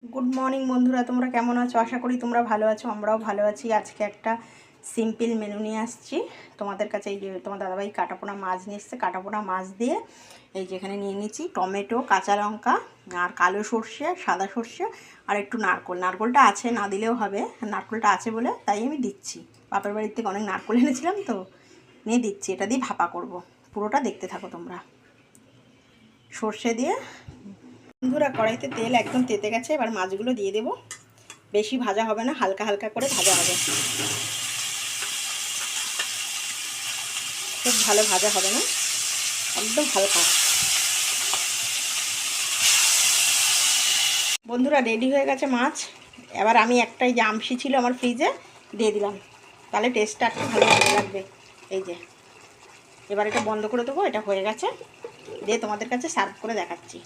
Good morning বন্ধুরা, তোমরা কেমন আছো? আশা করি তোমরা ভালো আছো, আমরাও ভালো আছি। আজকে একটা সিম্পল মেনু নিয়ে আসছি তোমাদের কাছে। এই যে তোমার দাদাভাই কাটাপোনা মাছ নিয়ে এসছে। কাটাপোনা মাছ দিয়ে এই যেখানে নিয়ে নিচ্ছি টমেটো, কাঁচা লঙ্কা আর কালো সর্ষে, সাদা সর্ষে আর একটু নারকোল। নারকোলটা আছে, না দিলেও হবে, নারকোলটা আছে বলে তাই আমি দিচ্ছি। বাপের বাড়ির থেকে অনেক নারকোল এনেছিলাম তো, নিয়ে দিচ্ছি। এটা দিয়ে ভাপা করব, পুরোটা দেখতে থাকো তোমরা। সর্ষে দিয়ে বন্ধুরা, কড়াইতে তেল একদম তেতে গেছে। এবার মাছগুলো দিয়ে দেব। বেশি ভাজা হবে না, হালকা হালকা করে ভাজা হবে, খুব ভালো ভাজা হবে না, একদম হালকা। বন্ধুরা, রেডি হয়ে গেছে মাছ। এবার আমি একটাই যে আমশি ছিল আমার ফ্রিজে, দিয়ে দিলাম, তাহলে টেস্টটা একটু ভালো ভালো লাগবে। এই যে এবার এটা বন্ধ করে দেবো। এটা হয়ে গেছে, দিয়ে তোমাদের কাছে সার্ভ করে দেখাচ্ছি।